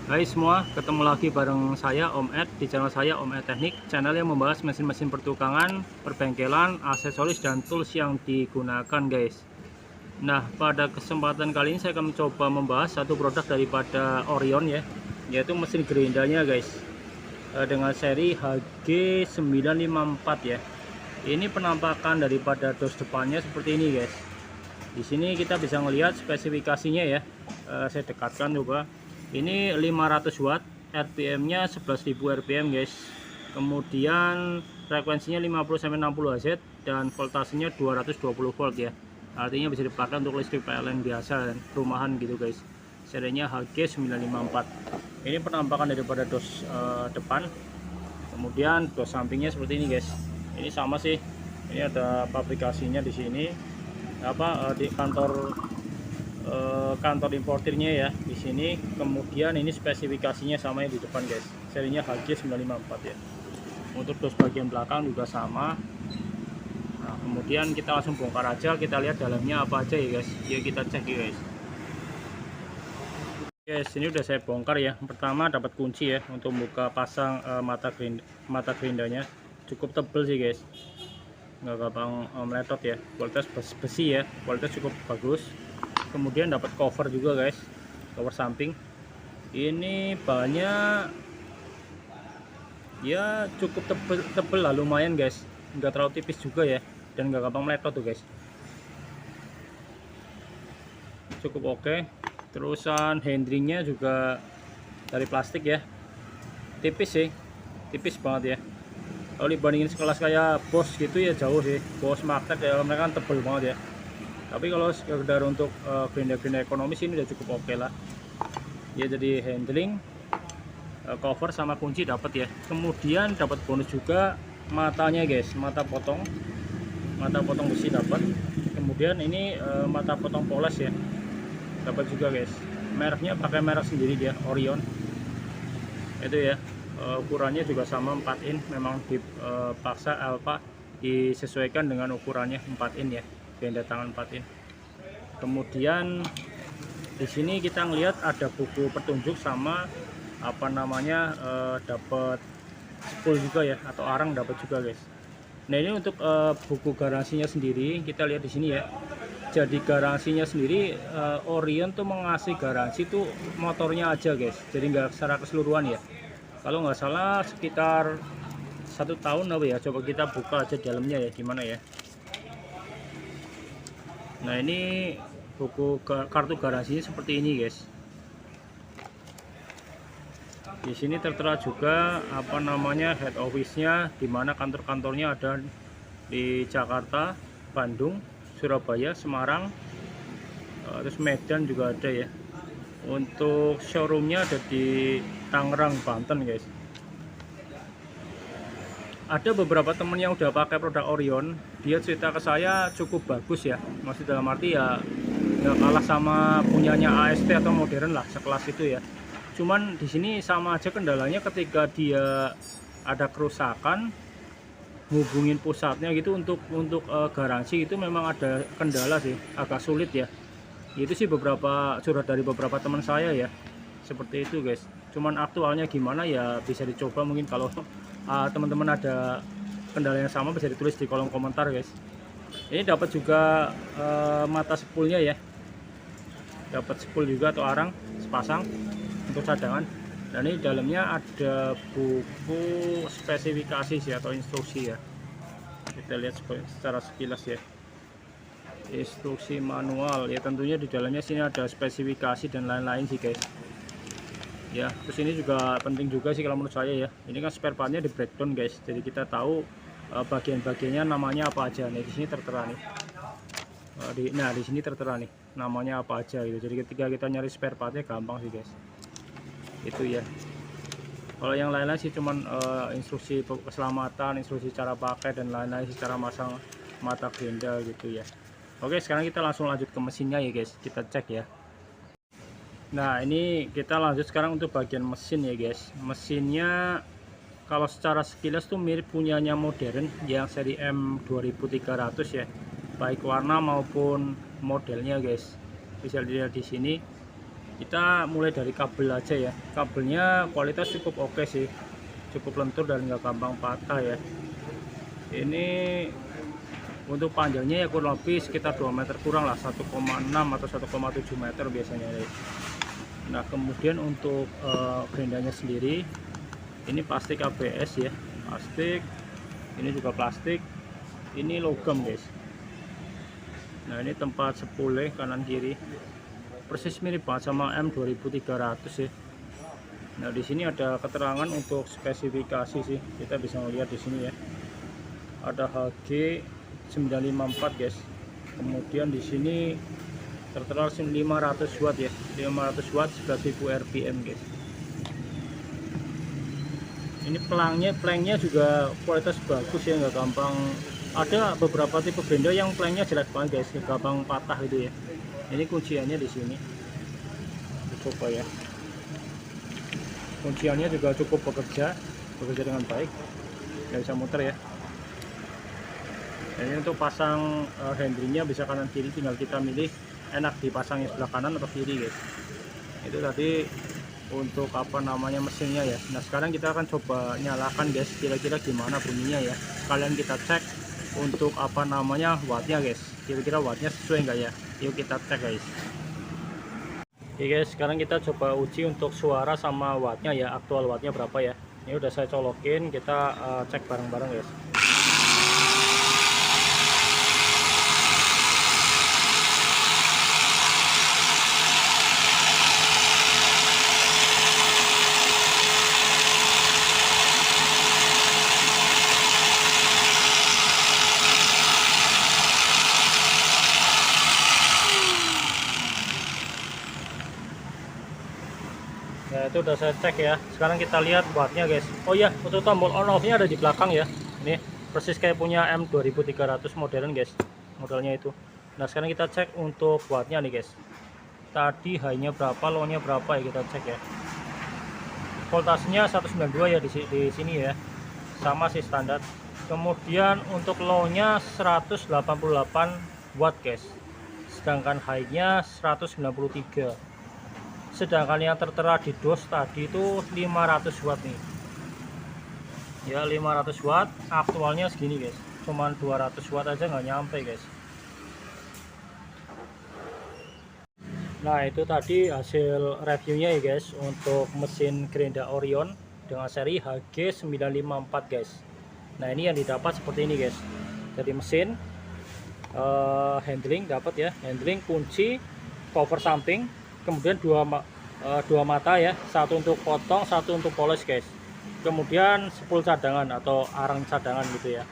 Hai semua, ketemu lagi bareng saya Om Ed di channel saya Om Ed Teknik, channel yang membahas mesin-mesin pertukangan, perbengkelan, aksesoris dan tools yang digunakan guys. Nah, pada kesempatan kali ini saya akan mencoba membahas satu produk daripada Orion ya, yaitu mesin gerindanya guys, dengan seri HG954 ya. Ini penampakan daripada dos depannya seperti ini guys. Di sini kita bisa melihat spesifikasinya ya. Saya dekatkan coba. Ini 500 watt, RPM-nya 11.000 RPM guys. Kemudian frekuensinya 50-60 Hz dan voltasenya 220 volt ya. Artinya bisa dipakai untuk listrik PLN biasa dan rumahan gitu guys. Serinya HG954. Ini penampakan daripada dos depan. Kemudian dos sampingnya seperti ini guys. Ini sama sih. Ini ada pabrikasinya di sini. Di kantor importirnya ya di sini. Kemudian ini spesifikasinya sama yang di depan guys, serinya HG954 ya. Untuk dos bagian belakang juga sama. Nah, kemudian kita langsung bongkar aja, kita lihat dalamnya apa aja ya guys. Yuk kita cek ya guys. Guys, ini udah saya bongkar ya. Pertama dapat kunci ya untuk buka pasang mata gerindanya. Cukup tebel sih guys, nggak gampang meletot ya. Kualitas besi ya, kualitas cukup bagus. Kemudian dapat cover juga guys, cover samping. Ini bahannya ya cukup tebel lah, lumayan guys, nggak terlalu tipis juga ya, dan nggak gampang meletot tuh guys. Cukup oke. Terusan handlingnya juga dari plastik ya, tipis sih, tipis banget ya. Kalau dibandingin sekelas kayak Bosch gitu ya jauh sih. Bosch Magnet ya, mereka kan tebel banget ya. Tapi kalau sekedar untuk gerinda-gerinda ekonomis ini udah cukup oke lah ya. Jadi handling, cover sama kunci dapat ya. Kemudian dapat bonus juga matanya guys, mata potong besi dapat. Kemudian ini mata potong poles ya, dapat juga guys. Mereknya pakai merek sendiri dia, Orion itu ya. Ukurannya juga sama 4 in, memang dipaksa disesuaikan dengan ukurannya 4 in ya, ganda tangan 4 in. Kemudian di sini kita ngelihat ada buku petunjuk sama dapat spool juga ya, atau arang dapat juga guys. Nah, ini untuk buku garansinya sendiri kita lihat di sini ya. Jadi garansinya sendiri, Orion tuh mengasih garansi tuh motornya aja guys, jadi nggak secara keseluruhan ya. Kalau nggak salah sekitar 1 tahun apa ya. Coba kita buka aja dalamnya ya, gimana ya. Nah, ini buku kartu garansinya seperti ini guys. Di sini tertera juga head office-nya, dimana kantor-kantornya ada di Jakarta, Bandung, Surabaya, Semarang, terus Medan juga ada ya. Untuk showroomnya ada di Tangerang, Banten guys. Ada beberapa temen yang udah pakai produk Orion, dia cerita ke saya cukup bagus ya. Maksud dalam arti ya nggak kalah sama punyanya AST atau modern lah, sekelas itu ya. Cuman di sini sama aja kendalanya, ketika dia ada kerusakan hubungin pusatnya gitu untuk garansi itu memang ada kendala sih, agak sulit ya. Itu sih beberapa curhat dari beberapa teman saya ya, seperti itu guys. Cuman aktualnya gimana ya bisa dicoba, mungkin kalau teman-teman ada kendala yang sama bisa ditulis di kolom komentar guys. Ini dapat juga mata spoolnya ya, dapat spool juga atau arang sepasang untuk cadangan. Dan ini dalamnya ada buku spesifikasi sih atau instruksi ya. Kita lihat secara sekilas ya, instruksi manual ya. Tentunya di dalamnya sini ada spesifikasi dan lain-lain sih guys ya. Terus ini juga penting juga sih kalau menurut saya ya, ini kan spare partnya di breakdown guys, jadi kita tahu bagian-bagiannya namanya apa aja. Nah, di sini tertera nih, di sini tertera nih namanya apa aja gitu. Jadi ketika kita nyari spare partnya gampang sih guys, itu ya. Kalau yang lain-lain sih cuman instruksi keselamatan, instruksi cara pakai dan lain-lain secara masang mata gerinda gitu ya. Oke, sekarang kita langsung lanjut ke mesinnya ya guys, kita cek ya. Nah, ini kita lanjut sekarang untuk bagian mesin ya guys. Mesinnya kalau secara sekilas tuh mirip punyanya modern yang seri M2300 ya, baik warna maupun modelnya guys. Bisa dilihat di sini Kita mulai dari kabel aja ya. Kabelnya kualitas cukup oke sih, cukup lentur dan nggak gampang patah ya. Ini untuk panjangnya ya kurang lebih sekitar 2 meter kurang lah, 1,6 atau 1,7 meter biasanya ya. Nah kemudian untuk gerendanya sendiri ini plastik ABS ya, plastik. Ini juga plastik, ini logam guys. Nah ini tempat spole kanan kiri, persis mirip banget sama M2300 ya. Nah di sini ada keterangan untuk spesifikasi sih, kita bisa melihat di sini ya. Ada HG 954 guys. Kemudian di sini tertera 500 watt ya, 500 watt 11.000 rpm guys. Ini planknya juga kualitas bagus ya, nggak gampang. Ada beberapa tipe benda yang planknya jelek banget guys, gampang patah gitu ya. Ini kunciannya di sini, coba ya. Kunciannya juga cukup bekerja dengan baik, nggak bisa muter ya. Ini untuk pasang handlingnya bisa kanan kiri, tinggal kita milih enak dipasangnya sebelah kanan atau kiri guys. Itu tadi untuk apa namanya mesinnya ya. Nah sekarang kita akan coba nyalakan guys, kira-kira gimana bunyinya ya. Sekalian kita cek untuk apa namanya wattnya guys, kira-kira wattnya sesuai enggak ya. Yuk kita cek guys. Oke guys, sekarang kita coba uji untuk suara sama wattnya ya, aktual wattnya berapa ya. Ini udah saya colokin, kita cek bareng-bareng guys. Nah itu udah saya cek ya. Sekarang kita lihat wattnya guys. Oh iya, untuk tombol on off nya ada di belakang ya. Ini persis kayak punya M2300 modern guys, modelnya itu. Nah sekarang kita cek untuk wattnya nih guys. Tadi high nya berapa, low nya berapa ya, kita cek ya. Voltasenya 192 ya di sini ya, sama sih standar. Kemudian untuk low nya 188 watt guys, sedangkan high nya 193. Sedangkan yang tertera di dos tadi itu 500 watt nih ya, 500 watt. Aktualnya segini guys, cuman 200 watt aja nggak nyampe guys. Nah itu tadi hasil reviewnya ya guys, untuk mesin Grenda Orion dengan seri HG954 guys. Nah ini yang didapat seperti ini guys, dari mesin, handling dapat ya, handling, kunci, cover samping, kemudian dua mata ya, satu untuk potong, satu untuk polis guys. Kemudian spool cadangan atau arang cadangan gitu ya.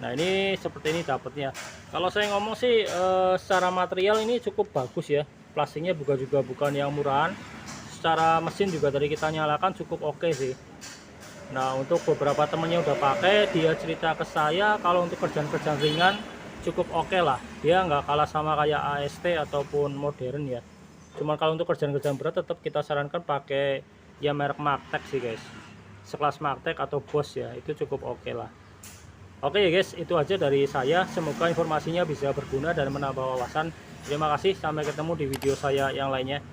Nah ini seperti ini dapatnya. Kalau saya ngomong sih secara material ini cukup bagus ya, plastiknya juga bukan yang murahan. Secara mesin juga tadi kita nyalakan cukup oke sih. Nah untuk beberapa temennya udah pakai, dia cerita ke saya kalau untuk kerjaan-kerjaan ringan cukup oke lah, dia nggak kalah sama kayak AST ataupun modern ya. Cuman kalau untuk kerjaan-kerjaan berat tetap kita sarankan pakai ya merek Magtek sih guys, sekelas Magtek atau Bosch ya, itu cukup oke lah. Oke ya guys, itu aja dari saya, semoga informasinya bisa berguna dan menambah wawasan. Terima kasih, sampai ketemu di video saya yang lainnya.